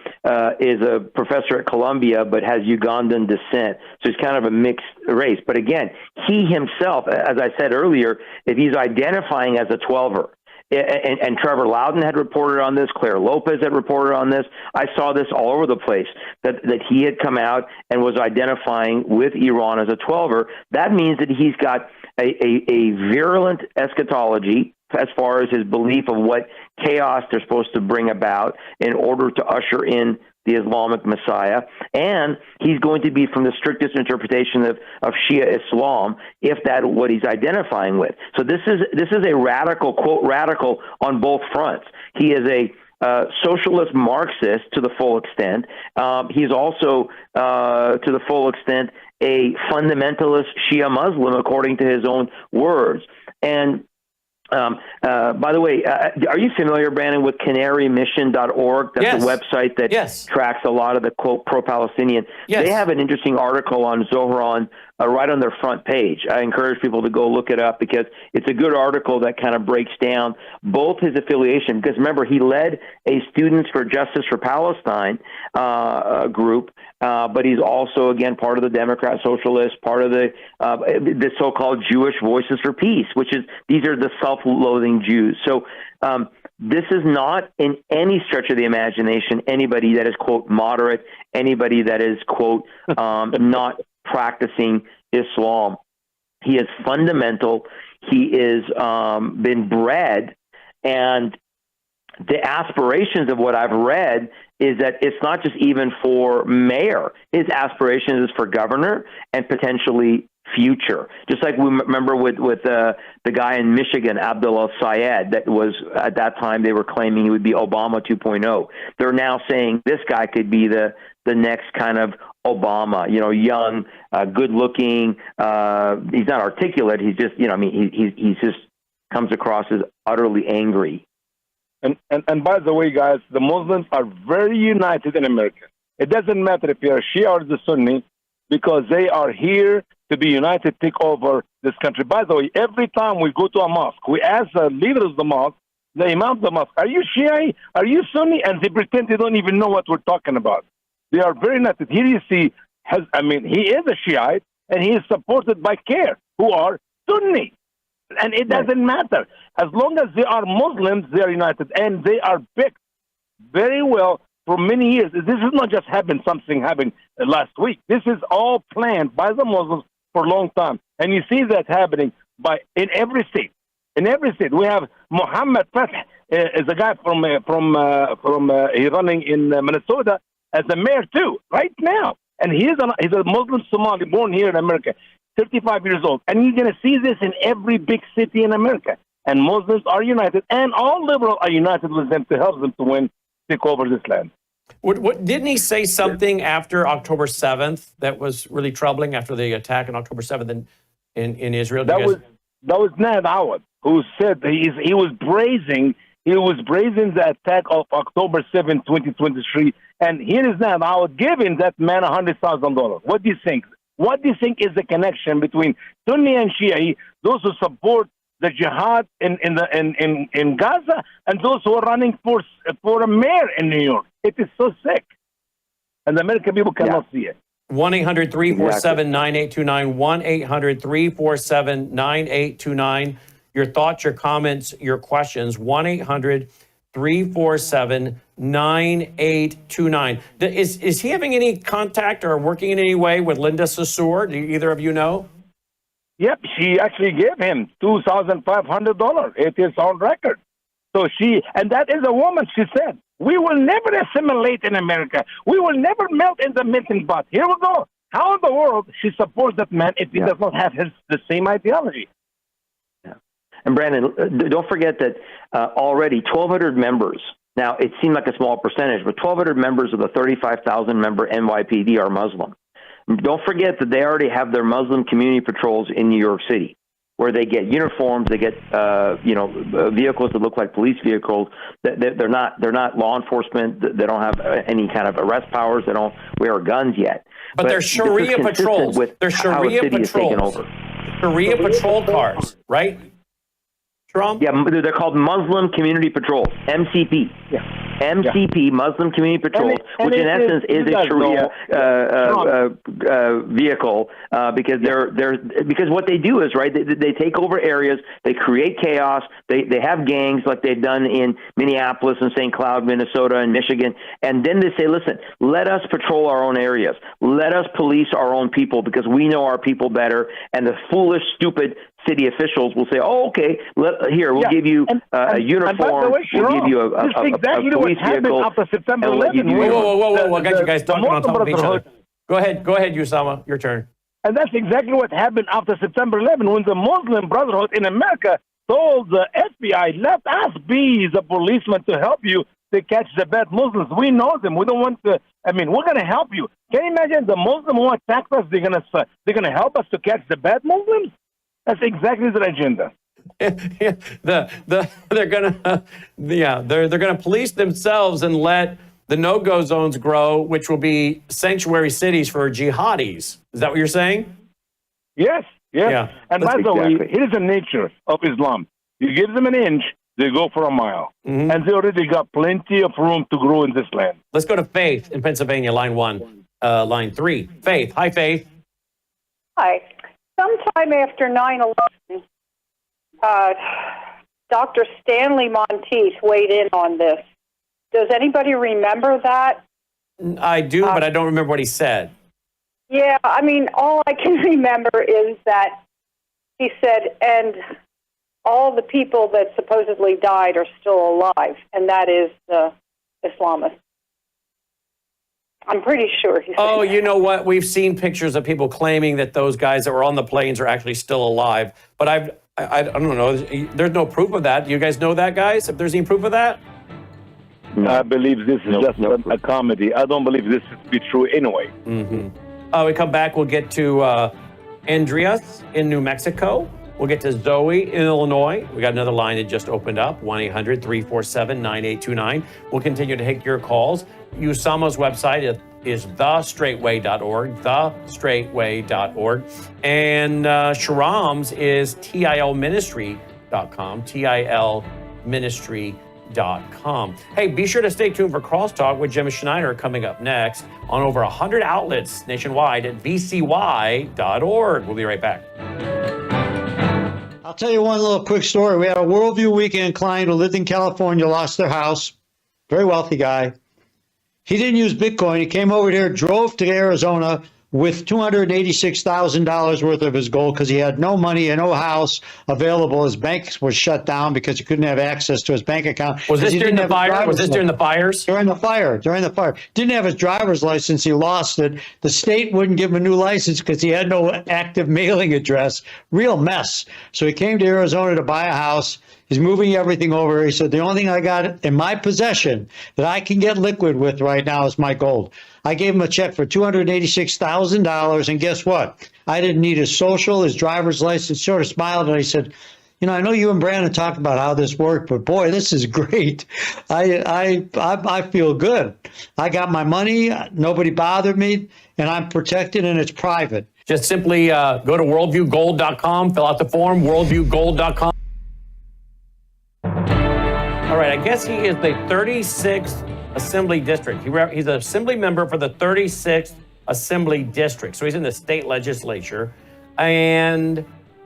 is a professor at Columbia, but has Ugandan descent. So he's kind of a mixed race. But again, he himself, as I said earlier, if he's identifying as a 12er, and Trevor Loudon had reported on this. Claire Lopez had reported on this. I saw this all over the place, that he had come out and was identifying with Iran as a 12er. That means that he's got a virulent eschatology as far as his belief of what chaos they're supposed to bring about in order to usher in the Islamic Messiah, and he's going to be from the strictest interpretation of Shia Islam, if that's what he's identifying with. So this is a radical, quote, radical on both fronts. He is a socialist Marxist to the full extent. He's also, to the full extent, a fundamentalist Shia Muslim, according to his own words. And by the way, are you familiar, Brandon, with canarymission.org? That's yes. a website that tracks a lot of the, quote, pro-Palestinian. Yes. They have an interesting article on Zohran right on their front page. I encourage people to go look it up because it's a good article that kind of breaks down both his affiliation. Because remember, he led a Students for Justice for Palestine group, but he's also, again, part of the Democrat Socialist, part of the so-called Jewish Voices for Peace, which is, these are the self-loathing Jews. So this is not in any stretch of the imagination anybody that is, quote, moderate, anybody that is, quote, not practicing Islam. He is fundamental. He is been bred, and the aspirations of what I've read is that it's not just even for mayor. His aspirations is for governor and potentially future. Just like we remember with the guy in Michigan, Abdullah Syed, that was, at that time, they were claiming he would be Obama 2.0. They're now saying this guy could be the next kind of Obama, young, good-looking. He's not articulate. He's just, he's just comes across as utterly angry. And by the way, guys, the Muslims are very united in America. It doesn't matter if you're a Shia or the Sunni, because they are here to be united, take over this country. By the way, every time we go to a mosque, we ask the leaders of the mosque, the imam of the mosque, are you Shia? Are you Sunni? And they pretend they don't even know what we're talking about. They are very united. Here you see, he is a Shiite, and he is supported by CARE, who are Sunni. And it doesn't matter. As long as they are Muslims, they are united. And they are picked very well for many years. This is not just something happened last week. This is all planned by the Muslims for a long time. And you see that happening in every state. In every state. We have Muhammad Fatah, is a guy from he's running in Minnesota as a mayor too, right now. And he's a Muslim Somali born here in America, 35 years old. And you're going to see this in every big city in America. And Muslims are united, and all liberals are united with them to help them to take over this land. Didn't he say something after October 7th that was really troubling after the attack on October 7th in Israel? That was Ned Awad, who said he was praising He was praising the attack of October 7, 2023. And here is now, I would give him that man $100,000. What do you think? What do you think is the connection between Sunni and Shia, those who support the jihad in Gaza, and those who are running for a mayor in New York? It is so sick. And the American people cannot see it. 1-800-347-9829, 1-800-347-9829. Your thoughts, your comments, your questions, 1-800-347-9829. Is he having any contact or working in any way with Linda Saussure? Do either of you know? Yep, she actually gave him $2,500. It is on record. So and that is a woman, she said. We will never assimilate in America. We will never melt in the melting pot. Here we go. How in the world she supports that man if he does not have the same ideology? Yeah. And Brandon, don't forget that already 1,200 members. Now, it seemed like a small percentage, but 1,200 members of the 35,000 member NYPD are Muslim. Don't forget that they already have their Muslim community patrols in New York City, where they get uniforms, they get vehicles that look like police vehicles. They're not law enforcement. They don't have any kind of arrest powers. They don't wear guns yet. But they're Sharia patrols. They're Sharia patrols. Sharia patrol cars, right? Trump? Yeah, they're called Muslim Community Patrols, MCP. Yeah. MCP, Muslim Community Patrols, which in essence is a Sharia vehicle, because because what they do is, right, they take over areas, they create chaos, they have gangs like they've done in Minneapolis and St. Cloud, Minnesota and Michigan, and then they say, listen, let us patrol our own areas, let us police our own people because we know our people better, and the foolish, stupid city officials will say, "Oh, okay, we'll give you a uniform, we'll give you a police vehicle." After September 11. Whoa! I got you guys talking on top of each other. Go ahead, Usama. Your turn. And that's exactly what happened after September 11, when the Muslim Brotherhood in America told the FBI, "Let us be the policemen to help you to catch the bad Muslims. We know them. We don't want to. I mean, we're going to help you." Can you imagine the Muslim who attacked us? They're going to help us to catch the bad Muslims. That's exactly their agenda. They're gonna police themselves and let the no-go zones grow, which will be sanctuary cities for jihadis. Is that what you're saying? Yes. Yeah. And by the way, here's the nature of Islam. You give them an inch, they go for a mile. Mm-hmm. And they already got plenty of room to grow in this land. Let's go to Faith in Pennsylvania, line 3. Faith. Hi, Faith. Hi. Sometime after 9/11, Dr. Stanley Monteith weighed in on this. Does anybody remember that? I do, but I don't remember what he said. Yeah, I mean, all I can remember is that he said, and all the people that supposedly died are still alive, and that is the Islamists. I'm pretty sure he said Oh, that. you know what? We've seen pictures of people claiming that those guys that were on the planes are actually still alive. But I don't know. There's no proof of that. Do you guys know that, guys? If there's any proof of that? I believe this is just a comedy. I don't believe this to be true anyway. Mm-hmm. We come back. We'll get to Andreas in New Mexico. We'll get to Zoe in Illinois. We got another line that just opened up, 1-800-347-9829. We'll continue to take your calls. Usama's website is thestraightway.org, thestraightway.org. And Shahram's is tilministry.com, tilministry.com. Hey, be sure to stay tuned for Crosstalk with Jim Schneider coming up next on over 100 outlets nationwide at vcy.org. We'll be right back. I'll tell you one little quick story. We had a Worldview Weekend client who lived in California, lost their house. Very wealthy guy. He didn't use Bitcoin. He came over here, drove to Arizona with $286,000 worth of his gold because he had no money and no house available. His bank was shut down because he couldn't have access to his bank account. Was this during the fire? Was this during the fires? During the fire. Didn't have his driver's license. He lost it. The state wouldn't give him a new license because he had no active mailing address. Real mess. So he came to Arizona to buy a house. He's moving everything over. He said, the only thing I got in my possession that I can get liquid with right now is my gold. I gave him a check for $286,000, and guess what? I didn't need his social, his driver's license. Sort of smiled, and I said, You know, I know you and Brandon talked about how this worked, but boy, this is great. I feel good. I got my money. Nobody bothered me, and I'm protected, and it's private. Just simply go to worldviewgold.com, fill out the form, worldviewgold.com. All right, I guess he is the 36th Assembly District. He's an assembly member for the 36th Assembly District. So he's in the state legislature. And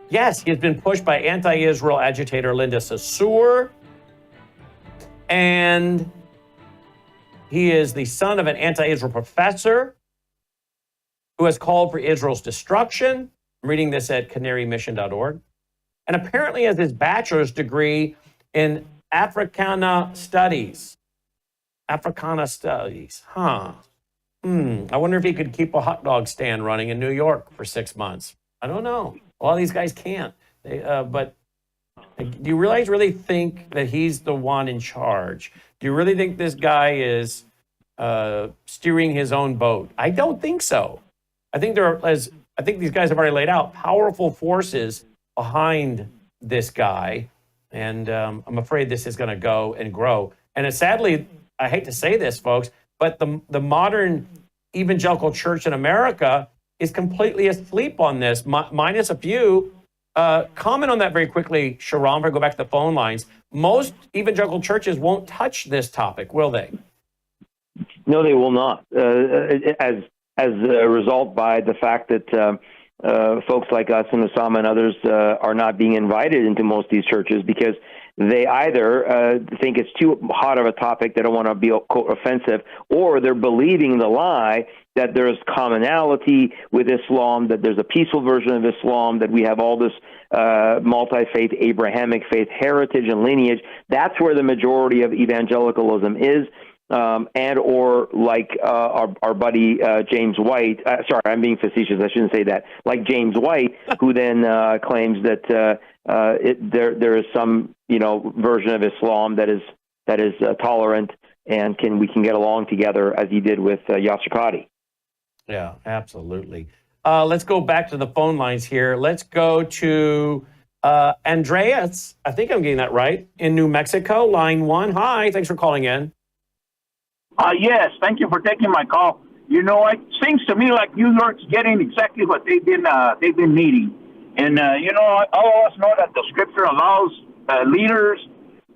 yes, he has been pushed by anti-Israel agitator Linda Saussure. And he is the son of an anti-Israel professor who has called for Israel's destruction. I'm reading this at canarymission.org. And apparently has his bachelor's degree in Africana Studies. Africana Studies, huh? I wonder if he could keep a hot dog stand running in New York for 6 months. I don't know. A lot of these guys can't. But do you really think that he's the one in charge? Do you really think this guy is steering his own boat? I don't think so. I think these guys have already laid out powerful forces behind this guy. And I'm afraid this is going to go and grow. And sadly, I hate to say this, folks, but the modern evangelical church in America is completely asleep on this, minus a few. Comment on that very quickly, Sharon, if I go back to the phone lines. Most evangelical churches won't touch this topic, will they? No, they will not. As a result by the fact that folks like us and Osama and others are not being invited into most of these churches because they either think it's too hot of a topic, they don't want to be offensive, or they're believing the lie that there's commonality with Islam, that there's a peaceful version of Islam, that we have all this multi-faith, Abrahamic faith heritage and lineage. That's where the majority of evangelicalism is. And or like our buddy James White, sorry, I'm being facetious, I shouldn't say that, like James White, who then claims that there is some version of Islam that is tolerant and we can get along together, as he did with Yasser Qadi. Yeah, absolutely. Let's go back to the phone lines here. Let's go to Andreas. I think I'm getting that right, in New Mexico, line 1. Hi, thanks for calling in. Yes, thank you for taking my call. It seems to me like New York's getting exactly what they've been needing. And, all of us know that the scripture allows leaders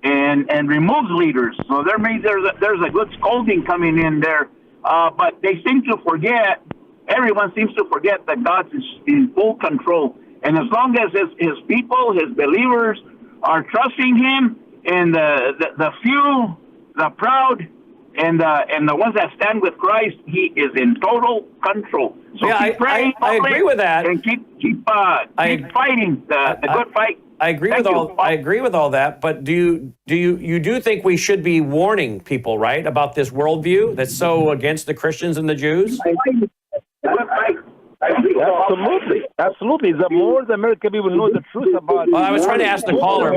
and removes leaders. So there's a good scolding coming in there. But they seem to forget, everyone seems to forget that God is in full control. And as long as his people, his believers, are trusting him, and the few, the proud, and the ones that stand with Christ, he is in total control. So yeah, keep praying, I agree with that, and keep fighting the good fight. I agree with all that. But do you think we should be warning people, right, about this worldview that's so against the Christians and the Jews? Absolutely. The more the American people know the truth about. Well, I was trying to ask the caller.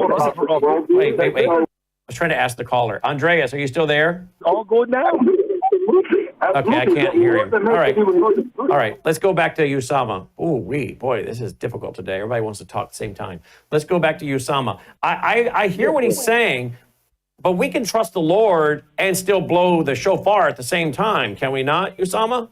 Wait. I was trying to ask the caller. Andreas, are you still there? All good now. Okay, I can't hear him. All right. Let's go back to Usama. Boy, this is difficult today. Everybody wants to talk at the same time. Let's go back to Usama. I hear what he's saying, but we can trust the Lord and still blow the shofar at the same time, can we not, Usama?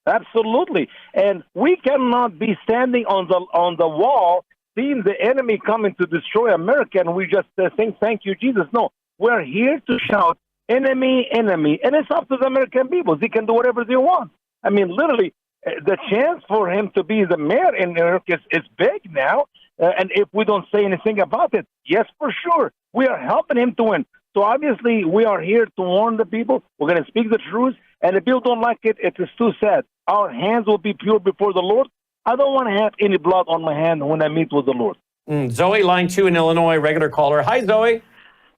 Absolutely. And we cannot be standing on the wall seeing the enemy coming to destroy America, and we just think, thank you, Jesus. No, we're here to shout, enemy, enemy. And it's up to the American people. They can do whatever they want. I mean, literally, the chance for him to be the mayor in New York is big now. And if we don't say anything about it, yes, for sure, we are helping him to win. So obviously, we are here to warn the people. We're going to speak the truth. And if people don't like it, it is too sad. Our hands will be pure before the Lord. I don't want to have any blood on my hand when I meet with the Lord. Zoe, line 2 in Illinois, regular caller. Hi, Zoe.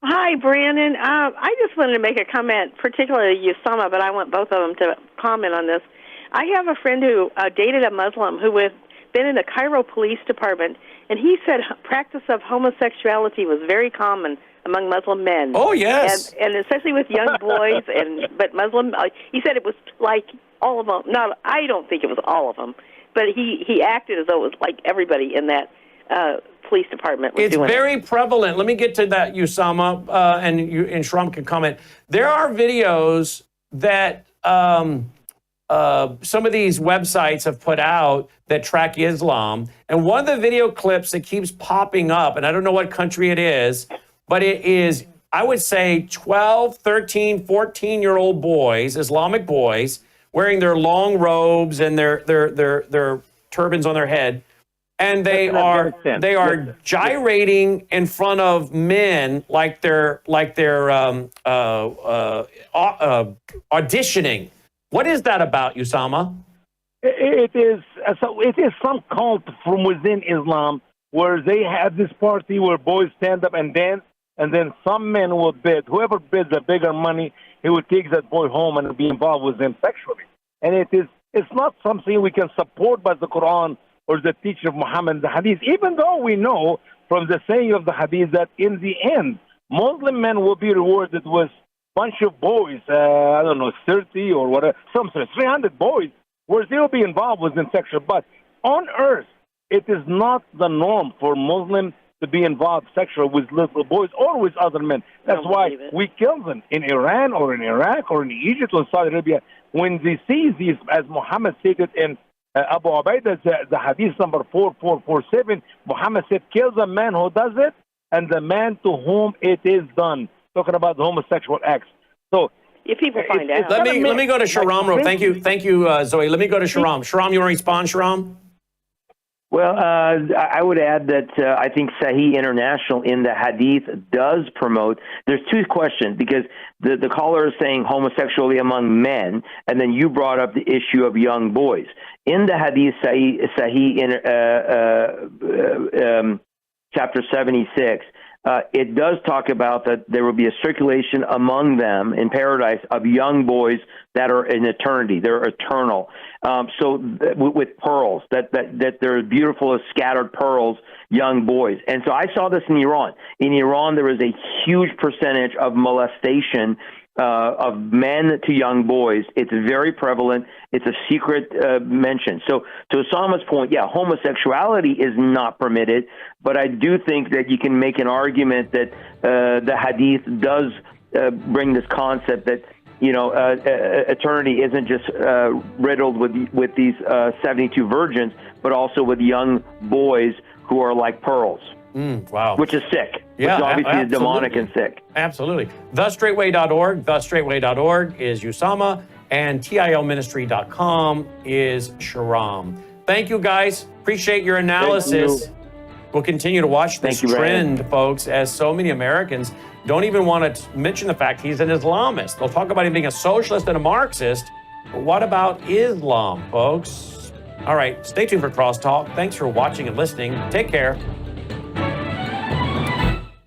Hi, Brandon. I just wanted to make a comment, particularly Usama, but I want both of them to comment on this. I have a friend who dated a Muslim who had been in the Cairo Police Department, and he said practice of homosexuality was very common among Muslim men. Oh, yes. And especially with young boys, but Muslim, he said it was like all of them. No, I don't think it was all of them. But he acted as though it was like everybody in that police department was It's doing very prevalent. Let me get to that, Usama, and Shram can comment. There are videos that some of these websites have put out that track Islam. And one of the video clips that keeps popping up, and I don't know what country it is, but it is, I would say, 12, 13, 14-year-old boys, Islamic boys, wearing their long robes and their turbans on their head. And they are gyrating in front of men like they're auditioning. What is that about, Usama? It is some cult from within Islam where they have this party where boys stand up and dance, and then some men will bid. Whoever bids the bigger money, he will take that boy home and be involved with them sexually. And it's not something we can support by the Quran or the teaching of Muhammad and the Hadith, even though we know from the saying of the Hadith that in the end, Muslim men will be rewarded with a bunch of boys, 30 or whatever, 300 boys, where they will be involved with sexual. But on earth, it is not the norm for Muslims to be involved sexually with little boys or with other men. That's why we kill them in Iran or in Iraq or in Egypt or Saudi Arabia. When they see these, as Muhammad stated in Abu Ubaidah, the hadith number 4447, Muhammad said, kill the man who does it and the man to whom it is done. Talking about the homosexual acts. So if people find out. Let me go to Sharam. Thank you, Zoe. Let me go to Sharam. Sharam, you want to respond, Sharam? Well, I would add that I think Sahih International in the Hadith does promote. There's two questions because the caller is saying homosexuality among men, and then you brought up the issue of young boys. In the Hadith, chapter 76, it does talk about that there will be a circulation among them in paradise of young boys that are in eternity. They're eternal. With pearls, that they're beautiful as scattered pearls, young boys. And so I saw this in Iran. In Iran, there is a huge percentage of molestation of men to young boys. It's very prevalent. It's a secret mention. So to Osama's point, yeah, homosexuality is not permitted, but I do think that you can make an argument that the Hadith does bring this concept that eternity isn't just riddled with these 72 virgins, but also with young boys who are like pearls. Wow. Which is sick. Yeah, which obviously is demonic and sick. Absolutely. TheStraightWay.org. TheStraightWay.org is Usama, and TILministry.com is Sharam. Thank you, guys. Appreciate your analysis. We'll continue to watch this trend, folks, as so many Americans don't even want to mention the fact he's an Islamist. They'll talk about him being a socialist and a Marxist. But what about Islam, folks? All right, stay tuned for Crosstalk. Thanks for watching and listening. Take care.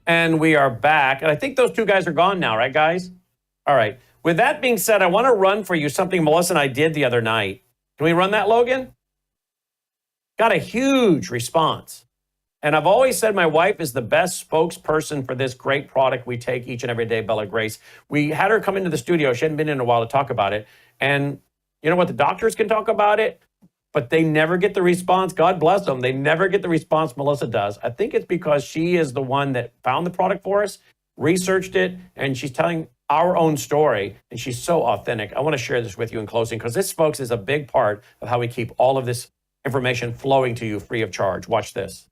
And we are back. And I think those two guys are gone now, right, guys? All right. With that being said, I want to run for you something Melissa and I did the other night. Can we run that, Logan? Got a huge response. And I've always said my wife is the best spokesperson for this great product we take each and every day, Bella Grace. We had her come into the studio. She hadn't been in a while to talk about it. And you know what? The doctors can talk about it, but they never get the response. God bless them. They never get the response Melissa does. I think it's because she is the one that found the product for us, researched it, and she's telling our own story, and she's so authentic. I want to share this with you in closing because this, folks, is a big part of how we keep all of this information flowing to you free of charge. Watch this.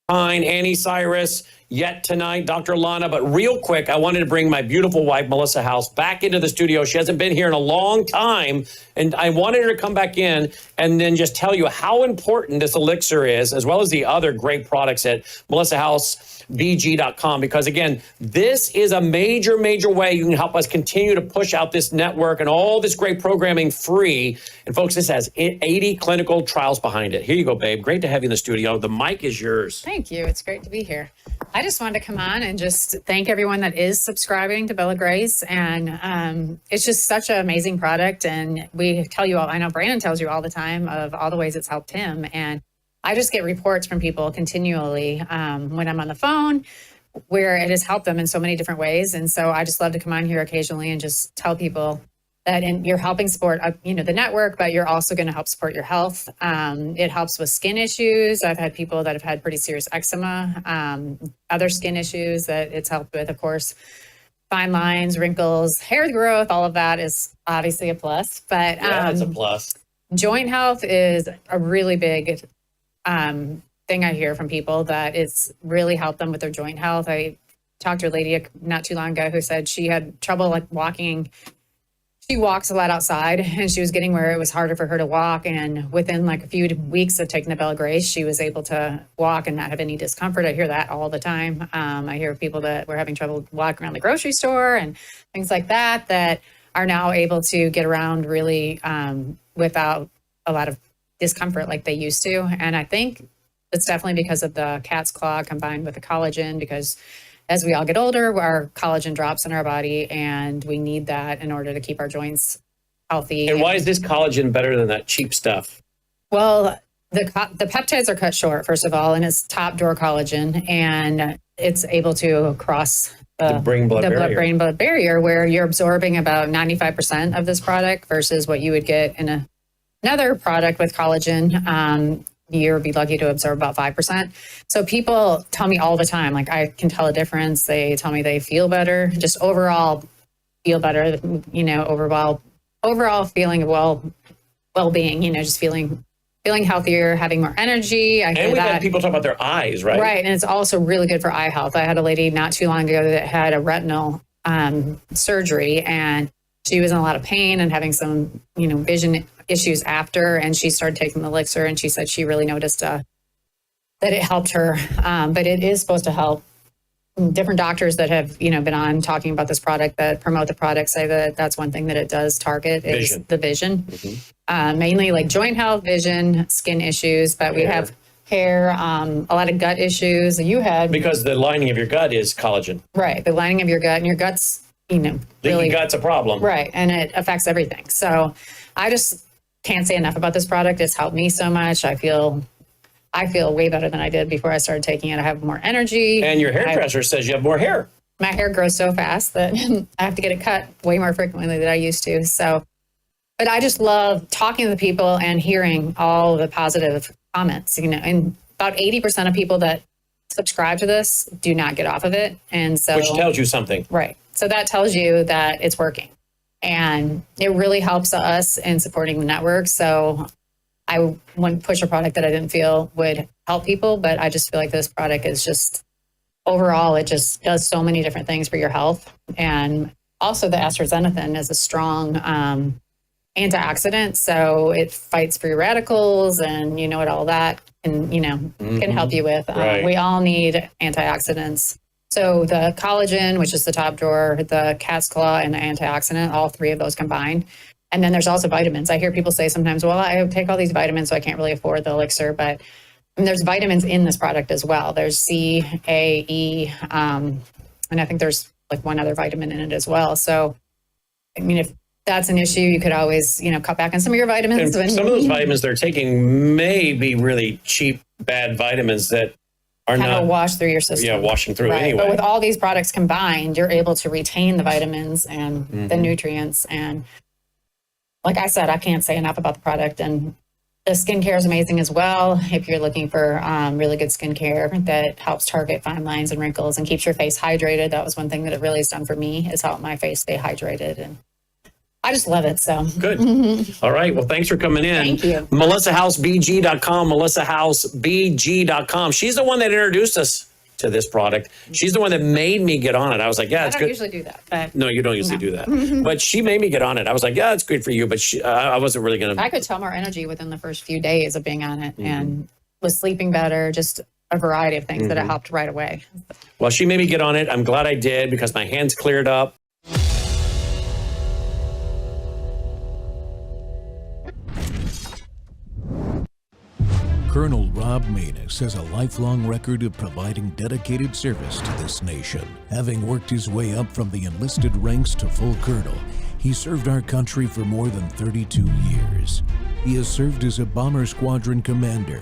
Annie Cyrus, yet tonight, Dr. Lana. But real quick, I wanted to bring my beautiful wife, Melissa House, back into the studio. She hasn't been here in a long time, and I wanted her to come back in and then just tell you how important this elixir is, as well as the other great products at MelissaHouseBG.com. Because, again, this is a major, major way you can help us continue to push out this network and all this great programming free. And, folks, this has 80 clinical trials behind it. Here you go, babe. Great to have you in the studio. The mic is yours. Thank you. It's great to be here. I just wanted to come on and just thank everyone that is subscribing to Bella Grace. And it's just such an amazing product. And we tell you all, I know Brandon tells you all the time of all the ways it's helped him. And I just get reports from people continually when I'm on the phone where it has helped them in so many different ways. And so I just love to come on here occasionally and just tell people you're helping support, the network, but you're also going to help support your health. It helps with skin issues. I've had people that have had pretty serious eczema, other skin issues that it's helped with, of course, fine lines, wrinkles, hair growth, all of that is obviously a plus. But yeah, it's a plus. Joint health is a really big thing I hear from people, that it's really helped them with their joint health. I talked to a lady not too long ago who said she had trouble like walking. She walks a lot outside, and she was getting where it was harder for her to walk. And within like a few weeks of taking the Bella Grace, she was able to walk and not have any discomfort. I hear that all the time. I hear people that were having trouble walking around the grocery store and things like that are now able to get around really without a lot of discomfort like they used to. And I think it's definitely because of the cat's claw combined with the collagen, because as we all get older, our collagen drops in our body, and we need that in order to keep our joints healthy. And why is this collagen better than that cheap stuff? Well, the peptides are cut short, first of all, and it's top drawer collagen, and it's able to cross the brain-blood barrier, where you're absorbing about 95% of this product versus what you would get in another product with collagen. You'll be lucky to absorb about 5%. So people tell me all the time, like, I can tell a difference. They tell me they feel better, just overall feel better, overall feeling of well-being, just feeling healthier, having more energy. And we've had people talk about their eyes, right? Right, and it's also really good for eye health. I had a lady not too long ago that had a retinal surgery, and she was in a lot of pain and having some, vision issues after, and she started taking the elixir, and she said she really noticed that it helped her. But it is supposed to help. Different doctors that have, been on talking about this product, that promote the product, say that that's one thing that it does target is the vision. Mm-hmm. Mainly like joint health, vision, skin issues, but we have hair, a lot of gut issues. You had... Because the lining of your gut is collagen. Right, the lining of your gut, and your gut's, leaky gut's a problem. Right, and it affects everything. So I just can't say enough about this product. It's helped me so much. I feel way better than I did before I started taking it. I have more energy. And your hairdresser says you have more hair. My hair grows so fast that I have to get it cut way more frequently than I used to. So, but I just love talking to the people and hearing all the positive comments, and about 80% of people that subscribe to this do not get off of it. And so, which tells you something. Right. So that tells you that it's working. And it really helps us in supporting the network. So I wouldn't push a product that I didn't feel would help people, but I just feel like this product is just, overall, it just does so many different things for your health. And also the astaxanthin is a strong antioxidant. So it fights free radicals and, all that can, can help you with. Right. We all need antioxidants. So the collagen, which is the top drawer, the cat's claw, and the antioxidant, all three of those combined. And then there's also vitamins. I hear people say sometimes, well, I take all these vitamins, so I can't really afford the elixir. But there's vitamins in this product as well. There's C, A, E, and I think there's like one other vitamin in it as well. So, if that's an issue, you could always, cut back on some of your vitamins. And some of those vitamins they're taking may be really cheap, bad vitamins that are not wash through your system. Yeah, washing through anyway. But with all these products combined, you're able to retain the vitamins and the nutrients. And like I said, I can't say enough about the product. And the skincare is amazing as well. If you're looking for really good skincare that helps target fine lines and wrinkles and keeps your face hydrated. That was one thing that it really has done for me, is help my face stay hydrated. And I just love it. So good. All right. Well, thanks for coming in. Thank you. MelissaHouseBG.com, MelissaHouseBG.com. She's the one that introduced us to this product. She's the one that made me get on it. I was like, it's good. I don't usually do that. But no, you don't usually do that. But she made me get on it. I was like, it's good for you. But I wasn't really going to. I could tell more energy within the first few days of being on it, and was sleeping better, just a variety of things that it helped right away. Well, she made me get on it. I'm glad I did, because my hands cleared up. Colonel Rob Maness has a lifelong record of providing dedicated service to this nation. Having worked his way up from the enlisted ranks to full colonel, he served our country for more than 32 years. He has served as a bomber squadron commander,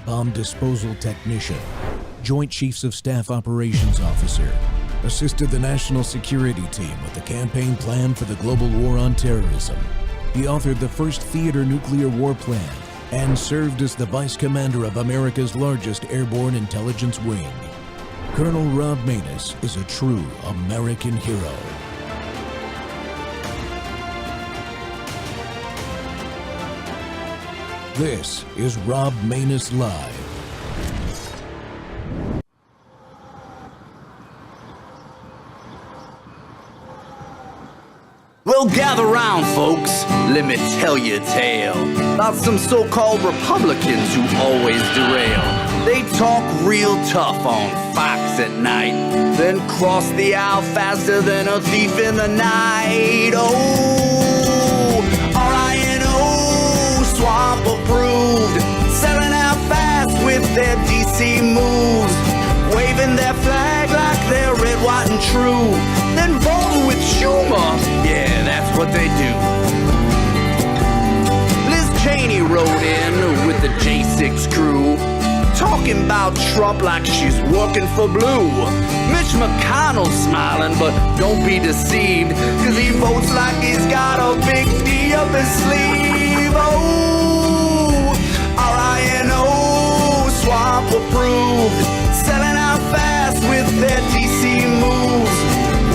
bomb disposal technician, Joint Chiefs of Staff Operations Officer, assisted the National Security Team with the campaign plan for the global war on terrorism. He authored the first theater nuclear war plan and served as the vice commander of America's largest airborne intelligence wing. Colonel Rob Maness is a true American hero. This is Rob Maness Live. Well, gather round, folks. Let me tell you a tale about some so-called Republicans who always derail. They talk real tough on Fox at night, then cross the aisle faster than a thief in the night. Oh, RINO, swamp approved, selling out fast with their DC moves, waving their flag like they're red, white, and true, then voting with Schumer. Yeah, that's what they do. Liz Cheney rode in with the J6 crew, talking about Trump like she's working for Blue. Mitch McConnell's smiling, but don't be deceived, cause he votes like he's got a big D up his sleeve. Oh, RINO, swamp approved, selling out fast with their DC moves,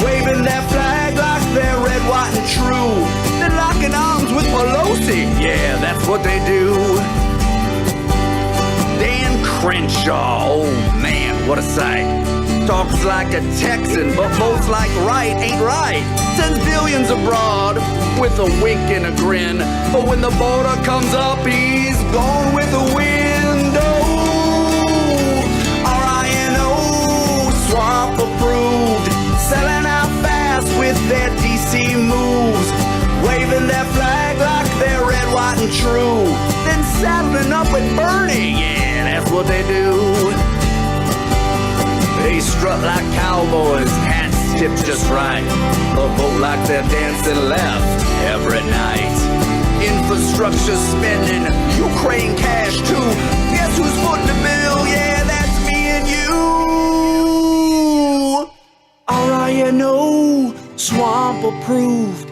waving their flag like they're red, white, and true, then locking arms with Pelosi. Yeah, that's what they do. Dan Crenshaw, oh man, what a sight. Talks like a Texan, but votes like right ain't right. Sends billions abroad with a wink and a grin, but when the border comes up, he's gone with the wind. Oh, RINO, swamp approved, selling out fast with their DC moves, waving their flag like they're red, white, and true, then saddling up with Bernie. Yeah, that's what they do. They strut like cowboys, hats tipped just right, but vote like they're dancing left every night. Infrastructure spending, Ukraine cash too. Guess who's footing the bill? Yeah, that's me and you. RINO, swamp approved,